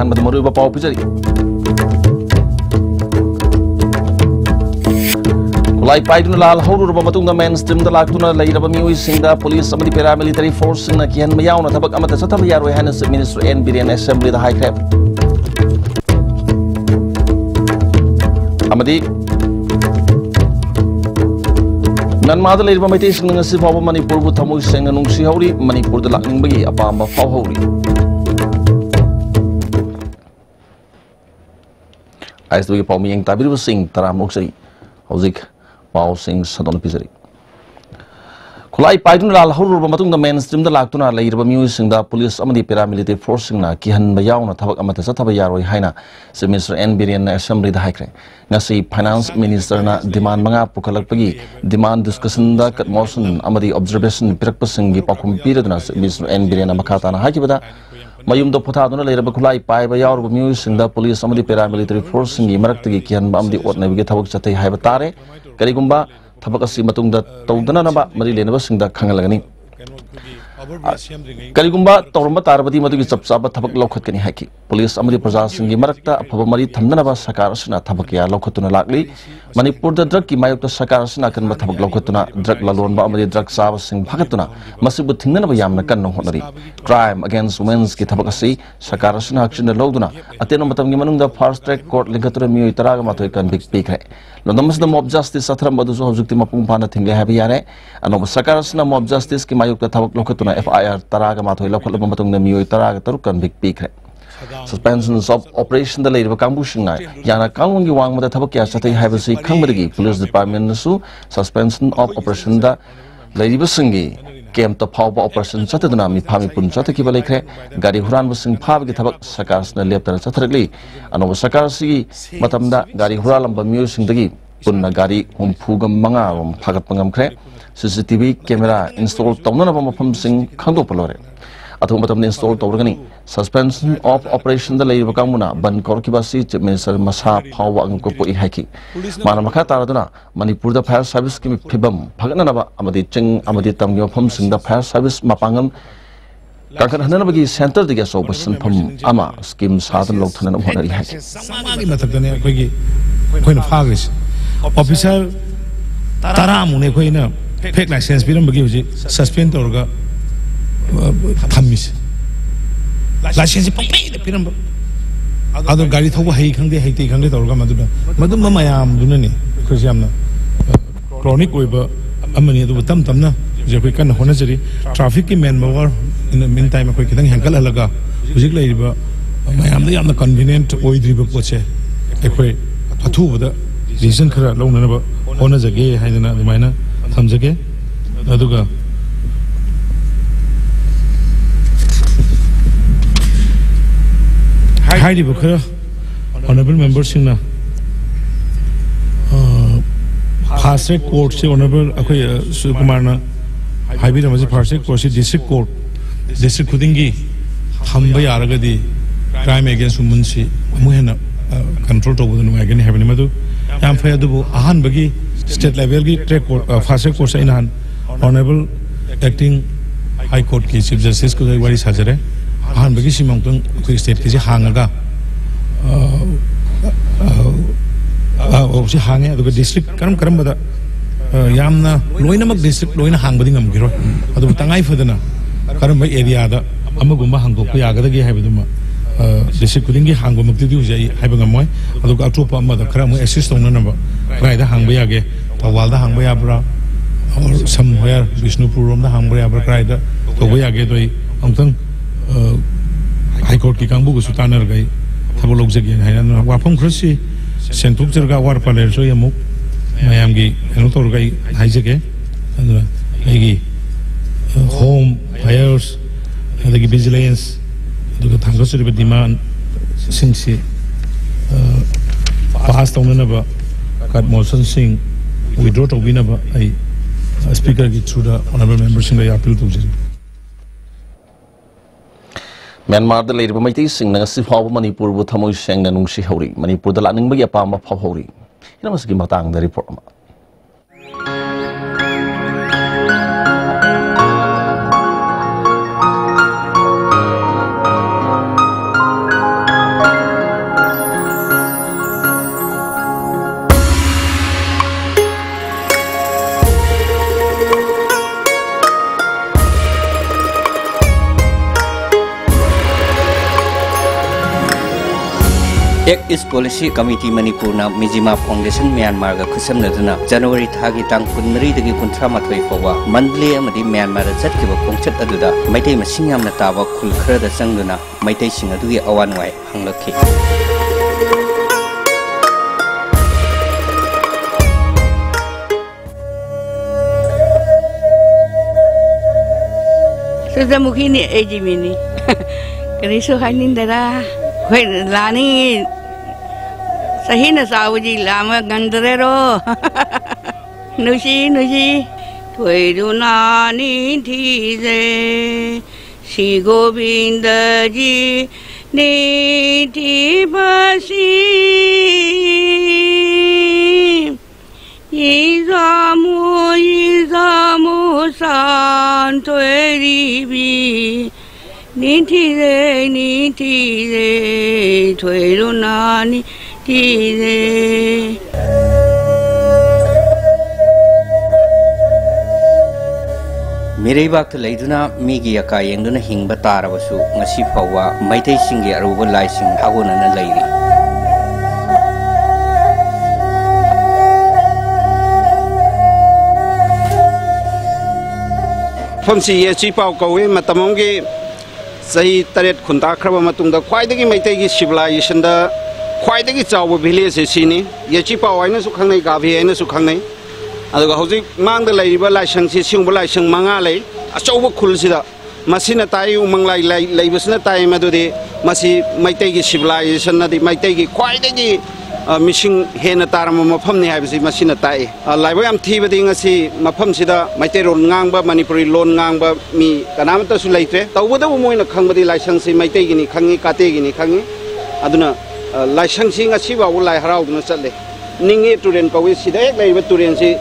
ꯑꯍꯥꯟꯕꯗ ꯃꯔꯨꯑꯣꯏꯕ ꯄꯥꯎ ꯄꯤꯖꯔꯤ ꯈꯨꯠꯂꯥꯏ ꯄꯥꯏꯗꯨꯅ ꯂꯥꯜ ꯍꯧꯔꯨꯔꯕ ꯃꯇꯨꯡꯗ ꯃꯦꯟ ꯁ꯭ꯇ꯭ꯔꯤꯝꯗ ꯂꯥꯛꯇꯨꯅ ꯂꯩꯔꯕ ꯃꯤꯑꯣꯏꯁꯤꯡꯗ ꯄꯨꯂꯤꯁ ꯑꯃꯗꯤ ꯄꯦꯔꯥꯃꯤꯂꯤꯇꯔꯤ ꯐꯣꯔꯁꯁꯤꯡꯅ ꯀꯤꯍꯟꯕ ꯌꯥꯎꯅ ꯊꯕꯛ ꯑꯃꯠꯇ ꯆꯠꯊꯕ ꯌꯥꯔꯣꯏ ꯍꯥꯏꯅ ꯆꯤꯐ ꯃꯤꯅꯤꯁꯇꯔ ꯑꯦꯟ ꯕꯤꯔꯦꯟ ꯑꯦꯁꯦꯝꯕ꯭ꯂꯤꯗ ꯍꯥꯏꯈ꯭ꯔꯦ ꯑꯃꯗꯤ ꯃ꯭ꯌꯥꯟꯃꯥꯔꯗ ꯂꯩꯔꯤꯕ ꯃꯩꯇꯩꯁꯤꯡꯅ ꯉꯁꯤ ꯐꯥꯎꯕ ꯃꯅꯤꯄꯨꯔꯕꯨ ꯊꯃꯣꯏ ꯁꯦꯡꯅ ꯅꯨꯡꯁꯤꯍꯧꯔꯤ ꯃꯅꯤꯄꯨꯔꯗ ꯂꯥꯛꯅꯤꯡꯕꯒꯤ ꯑꯄꯥꯝꯕ ꯐꯥꯎꯍꯧꯔꯤ ISTV पाव मियंग ताबिरु सिंह तरामुक सरी हौजिक पाव सिंह सदन पिजरी खुलाई पाइदुन लाल हौरुब मतुंग मेन स्ट्रीम दा लाक्तुना लैरब म्यूजिंग दा पुलिस अमदी पैरामिलिटरी फोर्सिंग ना किहन बयावना थबक अमते सथब यारोय हाइना चीफ मिनिस्टर एन बिरेन ना असेंबली दा हाइख्रे ngasi फाइनेंस मिनिस्टर ना डिमांड मंगा पुखलकपगी डिमांड डिस्कशन दा कट मोशन अमदी ऑब्जर्वेशन पिरकपसिंग गी पाखुम पिरदना चीफ मिनिस्टर एन बिरेन ना मखाताना हाकिबदा mayum do putaduna leiraba khulai paiba yaurba musing दा पुलिस अमदी पैरामिलिटरी फोर्सिंग गी मरक्तगी किहन अमदी ओटनबगी थबक चतै हाइबा तारे करिगुम्बा थबक असि मतुंगदा तौदना नबा मरि लेनबा सिंगदा खंगलगनी करिगुम्बा तौरम्बा तारबदी मदुगी चपचाबा थबक लौखतकनी हाइकी पुलिस अमदी प्रजा सिंगी मरक्ता अफबा मरि थमनबा सरकार असना थबक या लौखतुना लागली मणिपुर दा ड्रग की मायुक्ता सरकार असना कनबा थबक लौखतुना ड्रग ललोनबा अमदी ड्रग चाबा सिंग भगतुना मसिबु थिंगनबा यामना कन्न होनरी क्राइम अगेंस्ट वुमेन्स की थबक असि सरकार असना एक्शन लौदुना अतेनो मतमगी मनुंगदा फास्ट ट्रैक कोर्ट लिंगतुना मियोय तरागा माथोय कन्विक्ट पिखरे लोंदमसदा मॉब जस्टिस सथरम बदुसु हौजुक्ति मपुंग फाना थिंगले हाबि यारे अनोब सरकार असना मॉब जस्टिस की मायुक्ता थबक लौखतुना FIR तरागा माथोय लौखतलबा मतुंगदा मियोय तरागा तरुक कन्विक्ट पिखरे suspension of operation the later Kambushina Yana Kamungi Wang with the Tabaka Sati Habasi Kambagi Police Department Su suspension of operation the Lady Basingi came to power operation Satadunami Pami Punchata Kibaleke Gadi Huran was in Pavaki Tabak Sakas and left Saturday and over Sakarsi Matamda Gadi Huralamba musing the Punna Gadi Pugam Manga Pagapangam Cre CCTV camera installed Tonabama Pumpsing Kandopolore Atomatam installed Torgani suspension of operation the Lady Bakamuna Ban Korkibasi Chief Minister Masa Power and Kopo Ihaki Manamaka Taraduna Manipur the fire service Kimi Pibam Paganaba Amadi Ching Amadi Tamyo Pumsing the fire service Mapangam Kakanabagi Center the gas operation Pum Ama scheme Southern Lieutenant of Honor Ihaki Officer Taramune Quina fake license Biram Bagi suspend Torga Tamis license the pyramid other Gary Toba Hay can they take on the Orgamaduna Madame Mayam Dunani Christiana chronic Weber Amani to Tamtamna Japan Honazari traffic manpower in the meantime a quick Hankal Alaga Music Labor Mayam the convenient oid river poche equa a two with the reason Kara long number honors a gay Haidana the minor Tamzake Aduga Heidi Booker, honorable members in Pasek Court, honorable Sukumarna, Hybrid was a Pasek Court, District Court, District Kudingi, Hamba Yaragadi, crime against women's Muhena, control over the Wagon Habanimadu, Amphadu, Ahan Bagi, State Level Track Court, Pasek Court in hand, honorable acting High Court case, Chief Justice Kudawari Sajare. Han Bagisi Mountain State Kisi Hangaga Hanga, the district Karamada Yamna, Loinamak district, Loina Hangbadingam Giro, Adu Tangai Fadana, Karamba area, Amaguma Hango, Yaga, the Habiduma, district Kudingi Hango Mukti, Habangamoy, Adu Atupa Mother Karamu assist on the number, Rida Hangbayage, Tawalda Hangbayabra, or somewhere Vishnupurum, the Hangbayabra Rider, the way I get away, High Court की कांगबू को सुतानर गई तब लोग जगह है ना वापम कृषि central जगह वार पाले जो ये मुक मयाम की है ना तो गई हाई जगह है home fires है vigilance तो थंगा से भी demand सिंसी पास तो उन्होंने बा काट मोशन सिंह withdraw तो भी ना बा speaker की चुड़ा honorable members सिंह का appeal तो जरी Myanmar the later Mighty Sing Nasifa Manipur with Tamoy Shang and Nungshi Hori, Manipur the Laning Bagapama Hori. You must give Matang the report. Act East Policy Committee Manipurna Mijima Foundation Myanmar ga khusamnaduna January thagi tang 13 dagi 38 fawa monthly amadi Myanmar da chatkiba khongchat aduda maitai masing yamna taba khul khra da changduna maitai sing adugi awan wai hanglakhi Sudamukhi ni ejimini karisu hanin dara khoi lani sahina sauji lama gandrero nushi thoi duna ni thize si govinda ji ni thi basi Izamu san thoi ribi ni thize thoi duna ni thize Mirei bakta leiduna migi yaka yengduna hingba tarabasu ngasi fawa maitai singi aruba laising hagona na leiri Famsi Yechi Pau Kawe Matamongi Sahi Taret Kunta Kraba Matunda Kwaidagi Maitegi civilization da Kwaidagi Chawa village Sini Yechi Pau Aina Sukhangai Gavi Aina Sukhangai Aduga Hosi Manga Laiba Laisang Singba Laisang Mangale Achowa Kulsida Masina Tai Umanglai Laibasna Tai Madudi Masi Maitegi civilization di Maitegi Kwaidagi Missing Hena Tarama Mapamni Habsi Masina Tai. Library Tivading asi Mapamsida, Maitero Nangba, Manipuri Lon Nangba, me Kanamata Sulate, Tawada Moina Kangadi license, Maitagini, Kangi, Kategini, Kangi, Aduna, licensing a Siva will lie around Nasale. Ningi to Ren Pawi Sida, Labor to Renzi,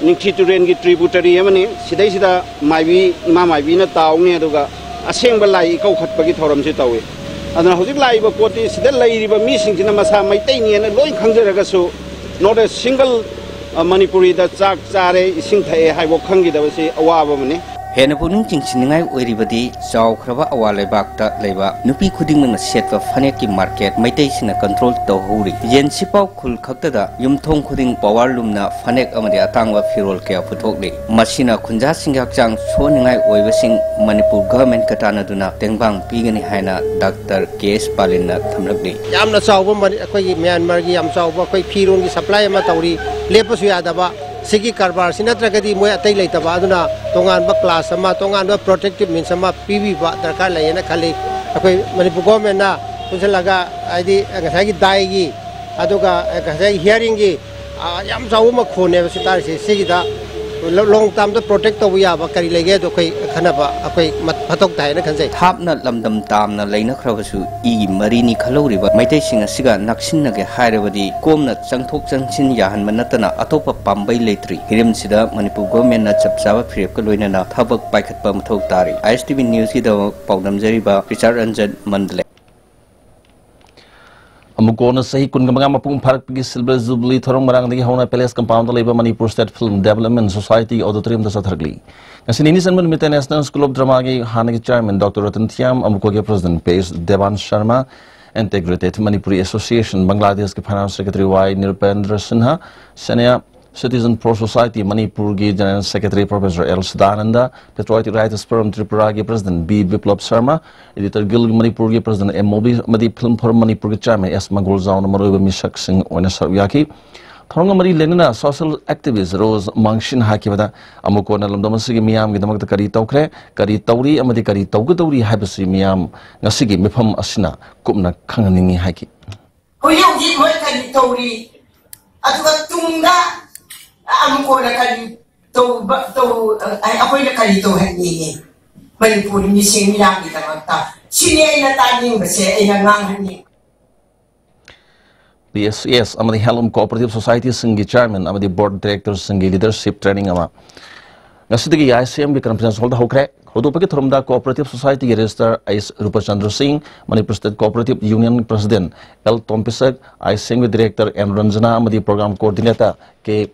Ninki to Rengi tributary Yemani, Sidesida, Mavi, Mama Vina Tauni Aduga, a single lie, Kokapagi Toram Sitawi. And the Hosic Live of what is the lady missing in the Masa Maitani and Loin Kangaragaso, not a single Manipuri that Zak Zare, Singta, Hivokangi, that was a Wabamani. Henapuning Chinsingai, Uribadi, Sao Krava Awale Bakta, Leva, Nupi Kuding set of Faneki market, Maitation a control to Huri. Yen Sipau Kul Kaktada, Yum Tong Kuding Power Lumna, Fanek Amadi Atanga Furol Care Futogli, Machina Kunjasing Yakjang, Swaningai, Waving Manipur government Katana Duna, Tengbang, Pigani Haina, Dr. K.S. Palina, Tamragli. Yamna Sauba, Myanmar, Yam Sauba, Pirun, supply Matauri, Lepus Yadaba. Sigi Karbar, Sinatragadi, Moya Taylor Tabaduna, Tongan Bakla, Sama, Tongan protective means Sama, PV, Dakala, and a Kali, Manipugomena, Pusalaga, ID, Hagi Daigi, Aduga, Hearingi, Yamsauma Kone, Sigida, long time to protect the Wia, Bakari Legato, Kanaba, Patok Tai, can say, Hapna Lamdam Tamna, Lena Kravasu, E. Marini Kalori, but my tasting a cigar, Naksinaga, Hirevadi, Komnat, Sangtok Sansin Yahan Manatana, Atopa Pambai Latri, Hirim Sida, Manipugomena, Chapsava, Priakalina, Tabak Bikat Pamatok Tari, ISTV News, Paudam Zeriba, Richard Anjan Mandale. Amukona sahi kun gamanga mapung park pigi silver jubilee thorong marang dagi hauna palace compound labor Manipur State Film Development Society auditorium da sathargli ngasini sanman mit National School of Drama gi hanagi chairman Dr. Ratan Thiam amuko ge president Pes Devan Sharma integrated Manipuri Association Bangladesh ke finance secretary Y Nirpendra Sinha senior Citizen Pro Society Manipur gi General Secretary Professor L. Siddhananda, Patriotic Writers Forum Tripura gi President B. Biplab Sharma, Editor Guild Manipur gi President M. Mobi, Madi Film Forum Manipur gi Chairman S. Magulzao Namaruba Mishak Singh Oina Sarvyaki, Thoranga Mari Lenina social activist Rose Mangshin Hakivada, Amukona Lamdamasigi Miam Gidamak Kari Tokre, Kari Tauri, Amadi Kari Togutauri Habasi Miam, Nasigi Mipam Asina, Kumna Kanganingi Haki. Oyugi Kari Tauri, Atugatunga. Amko na kali to ako'y na kali to hindi Manipur missing niya kita magta sini na tanyong kasi ay nanganganin. Yes, amadi Halom Cooperative Society singi chairman amadi board directors singi leadership training ama ngasidagi ICM gi conference hall da hokre hodopagi thorumda Cooperative Society gi register Ais Rupachandra Singh Manipur State Cooperative Union President L. Tompisak ICM director M. Ranjana amadi program coordinator ke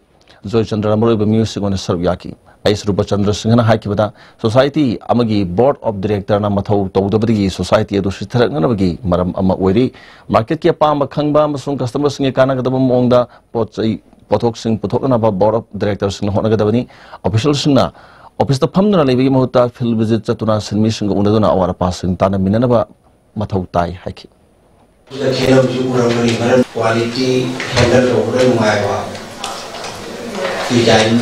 Joy Chandra Maruba Music on the Sarvyaki. Ais Rupa Chandra Singh Haikibada, Society Amagi Board of Director Namato Todabri, Society Edu Shitaranagi, Maram Ama Weri, Market Yapama Kangba, Masung customers in Kanakadam Monda, Potok Sing Potokanaba Board of Directors in Honagadavani, Official Sina, Office the Pamna Levi Mota, Field Visit Satuna, Sinmission Undana, or passing Tana Minanaba Matautai Haiki. The care of you quality handle over my design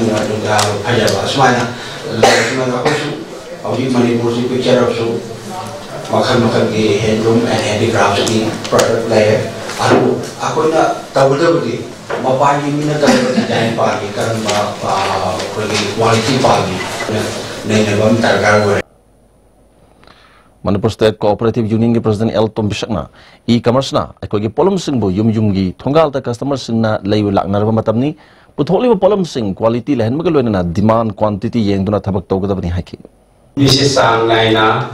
Pajava Smana, Manipuri picture of so Makamaki handloom and handicrafts product layer. Akuna Tawadi, Mapani Minata design party, quality party, Navam Targar. Manipur State Cooperative Union के President L. Tom Bishakna, e-commerce na, ako gi polum sing bo yum gi thongal ta customer sing na layu laknar ba matam ni putholi ba polum sing quality lehen magal na demand quantity yeng duna thabak to gadab ni haki. This is sangai na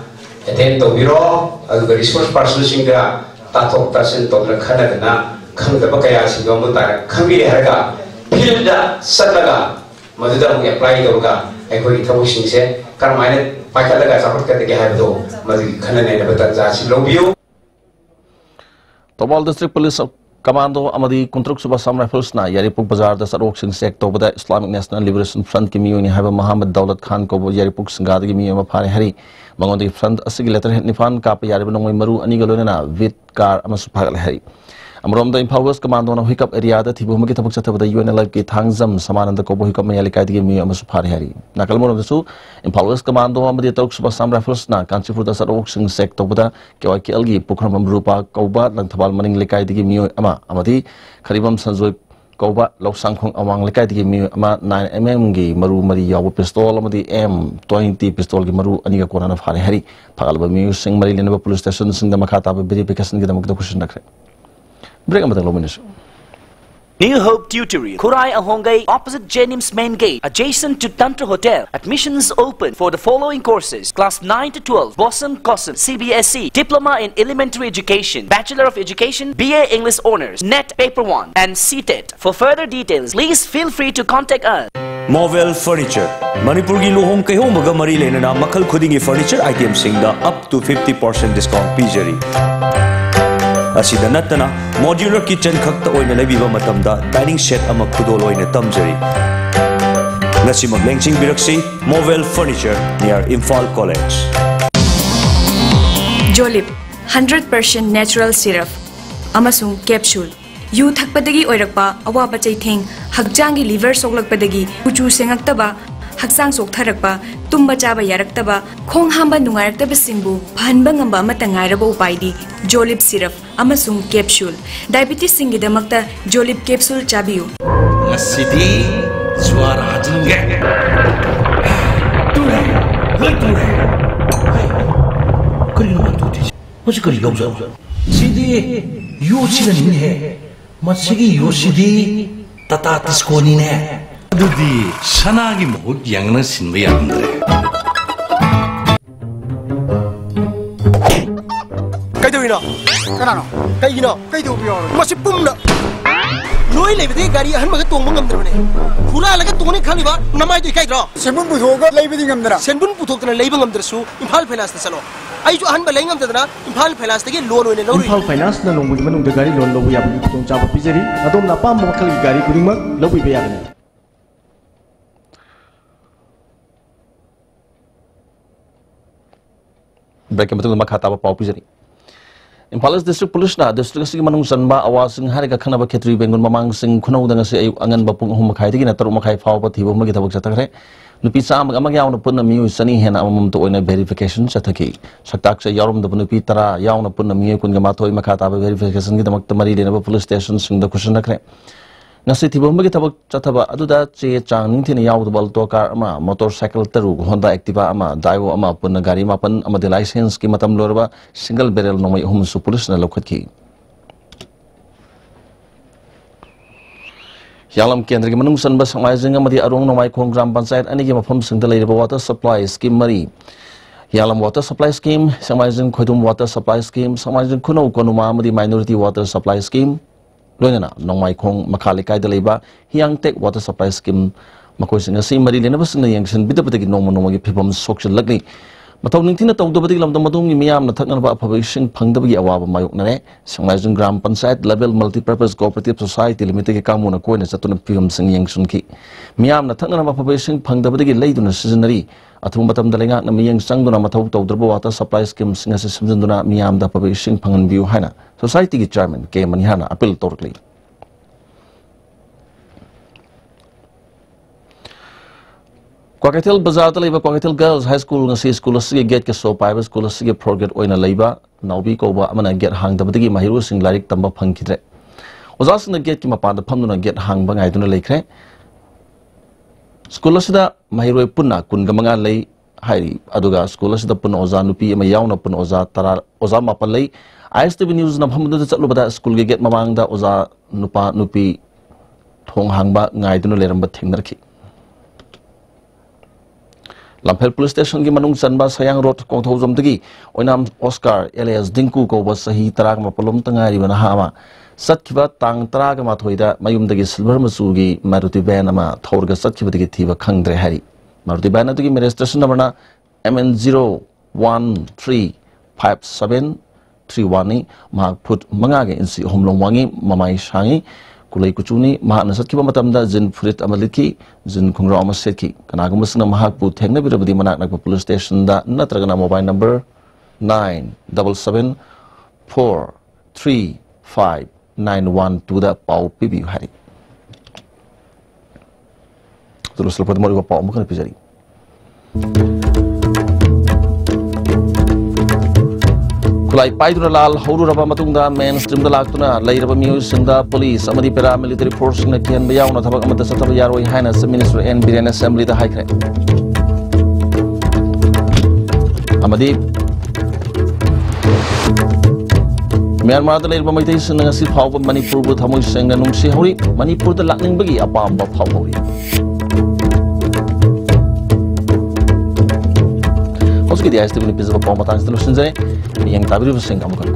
attend to biro ag resource person sing ga tatok ta sen to na khana na khang da ba kaya sing ga mun ta khambi re harga field da satlaga maduda mu apply do ga ako gi thabu sing se karmaine Tobal District Police Commando Amadi Kuntruk Suba Sam Rifles na Yaripuk Bazar da Sarok Sing Sek Tobada Islamic National Liberation Front ki miyo ni Haiba Muhammad Daulat Khan ko Yaripuk Singada ki miyo mapare hari Mangondi Front asig letter nifan ka pa Yarib nong maru ani galone na vit car amasu pagal hari Amrom the Impowers Commando na hiccup area da thibu magi tabuk chata da UNL ki thangzam samananda ko hiccup me yalikai ki miyo amasu pare hari nakalmo da su Impowers Commando amadi tok suba Sam Rifles na Kanchipur da Sarok Sing Sek Tobada KYKL gi Pukram Rupa Kauba lang thabal maning likai ki miyo ama amadi Kharibam Sanjoy Kauba Lok Sangkhong Awang likai ki miyo ama 9mm gi maru mari yaw pistol amadi M20 pistol gi maru ani ga korana phare hari phagalba miyo sing mari lenaba police station sing da makhata ba verification gi da makda question rakhe break amatang lominis New Hope Tutorial, Kurai Ahongai, opposite Jenims Main Gate, adjacent to Tantra Hotel. Admissions open for the following courses: Class 9 to 12, Bossum Cosum, CBSE, Diploma in Elementary Education, Bachelor of Education, BA English Honors, NET Paper 1, and CTET. For further details, please feel free to contact us. Movel Furniture, Manipur gi lohong kayo maga mari lenana makal khudingi furniture items singda up to 50% discount pijari. Asida natana modular kitchen khakta oina lebiba matamda dining set ama khudol oina tamjari. Ngasi maglengching biraksi Movel Furniture near Imphal College. Jolip 100% natural syrup amasung capsule yu thakpadagi oirakpa awaba chaitheng hakjangi liver soklakpadagi kuchu sengaktaba haksang soktharakpa tumba chaba yaraktaba khong hamba nungaraktaba singbu phanba ngamba amata ngairaba upaidi Jolip syrup amasung capsule diabetes singidamakta Jolip capsule chabiyu ngasidi suara hajinge ture loi ture kari naman tuti hoji kari yauza sidi yochina ninhe masigi yoshidi tata tiskoni ne adudi sanagi mohut yangna sinba yamdre Kaidowina kanano kaigino kaidobiyo masi pumna loi lebedi gari ahan maga tongba ngamdrabane khula laga tongni khaliba namai doi kaidro senbun puthoga leibedi ngamdra senbun puthokna leiba ngamdrasu Imphal Finance salon ai ju ahan ba lei ngamdra Imphal Finance tagi loan oine lori Imphal Finance na nongbu manung de gari loan lobu yabni tong chaba pijari adom na pam makhal gari kudingma lobu be yabni break betul makhata ba pau pijari Imphal District Police na district sing manung sanba awasing hari ka khana ba khetri bengun mamang sing khunau dang se angan ba pung hum khai digi na taru makhai phau ba thibo magi thabak chatakre nupi sam ga mag yauna punna miu sani hena amam to oina verification chathaki saktak se yarum da nupi tara yauna punna miu kun ga ma thoi makhata ba verification gi damak tamari lena ba police station sing da question rakre ngasi thibo magi thabak chathaba aduda che chang ning thina yaud bal to car ama motorcycle taru Honda Activa ama Daewoo ama punna gari mapan ama de license ki matam lorba single barrel nomai hum su police na lokhat ki Yalam Kendra ki manung san ba samai jinga madi arong nomai khong gram panchayat ani ki mafam sing da leira water supply scheme mari Yalam water supply scheme samai jing khodum water supply scheme samai jing khunau konuma madi minority water supply scheme Loina nongmai khong makhalikai da leiba hiang tek water supply scheme ꯃꯈꯣꯏꯁꯤꯡ ꯑꯁꯤ ꯃꯔꯤ ꯂꯩꯅꯕꯁꯤꯡꯅ ꯌꯦꯡꯁꯤꯟꯕꯤꯗꯕꯗꯒꯤ ꯅꯣꯡꯃ ꯅꯣꯡꯃꯒꯤ ꯐꯤꯕꯝ ꯁꯣꯛꯆꯤꯜꯂꯛꯂꯤ ꯃꯊꯧ ꯅꯤꯡꯊꯤꯅ ꯇꯧꯗꯕꯗꯒꯤ ꯂꯝꯗꯝ ꯑꯗꯨꯒꯤ ꯃꯤꯌꯥꯝꯅ ꯊꯛꯅꯕ ꯑꯐꯕ ꯏꯁꯤꯡ ꯐꯪꯗꯕꯒꯤ ꯑꯋꯥꯕ ꯃꯥꯌꯣꯛꯅꯔꯦ ꯁꯦꯡꯃꯥꯏꯖꯤꯡ gram panchayat level multipurpose cooperative society ꯂꯤꯃꯤꯇꯦꯗꯀꯤ ꯀꯥꯡꯕꯨꯅ ꯀꯣꯏꯅ ꯆꯠꯇꯨꯅ ꯐꯤꯕꯝꯁꯤꯡ ꯌꯦꯡꯁꯤꯟꯈꯤ ꯃꯤꯌꯥꯝꯅ ꯊꯛꯅꯕ ꯑꯐꯕ ꯏꯁꯤꯡ ꯐꯪꯗꯕꯗꯒꯤ ꯂꯩꯗꯨꯅ ꯁꯤꯖꯤꯟꯅꯔꯤ ꯑꯊꯨꯕ ꯃꯇꯝꯗ ꯂꯩꯉꯥꯛꯅ ꯃꯤꯠꯌꯦꯡ ꯆꯪꯗꯨꯅ ꯃꯊꯧ ꯇꯧꯗ꯭ꯔꯕ ꯋꯥꯇꯔ ꯁꯄ꯭ꯂꯥꯏ ꯁ꯭ꯀꯤꯝꯁꯤꯡ ꯑꯁꯤ ꯁꯦꯝꯖꯤꯟꯗꯨꯅ ꯃꯤꯌꯥꯝꯗ ꯑꯐꯕ ꯏꯁꯤꯡ ꯐꯪꯍꯟꯕꯤꯌꯨ ꯍꯥꯏꯅ ꯁꯣꯁꯥꯏꯇꯤꯒꯤ ꯆꯦꯌꯔꯃꯦꯟ ꯀꯦ ꯃꯅꯤꯍꯥꯔꯅ ꯑꯄꯤꯜ ꯇꯧꯔꯛꯂꯤ Kwakatel Bazaar da leba Kwakatel Girls High School ngasi school asige gate ke so paiba school asige forget oina leba naubi ko ba amana gate hang da badagi mahiru sing larik tamba phangkhidre oza sing gate ki mapa da phamduna gate hang ba ngai duna lekhre school asida mahiru punna kun ga manga lei hairi aduga school asida pun oza nupi ama yauna pun oza tara oza mapa lei ISTV news na phamdu da chatlu bada school ge gate mamang da oza nupa nupi thong hang ba ngai duna leram ba thengnar ki Lampel Police Station ki manung sanba sayang road kong thozom tagi oinam Oscar alias Dinku ko ba sahi tarak mapalom tangari bana hama satkiba tang tarak ma thoida mayum dagi silver masu gi Maruti van ama thorga satkiba dagi thiba khangdre hari Maruti van atu ki registration number na MN0135731 ni mahak phut manga ge insi homlong wangi mamai shangi kulai kuchuni mahak nasat ki matamda jin furit amaliki jin khungra ama setki kanagum sna mahak pu thengna birabadi manak nak police station da natragana mobile number 97743591 da pau pibi hari terus lepas mo pau mo kan pijari Kulai paiduna lal hauru raba matungda mainstream da laktuna lairaba miu singda police amadi paramilitary force na kian bayaw na thabak amata sa thabak yaroi haina sa minister and Biren assembly da haikre amadi Myanmar da lairaba maitai sin ngasi phawba Manipur bu thamoi senga nungsi hauri Manipur da lakning bagi apamba phaw hauri Hoski di ISTV ni pizza pa matang solution jare yang tabiri sing kamu kan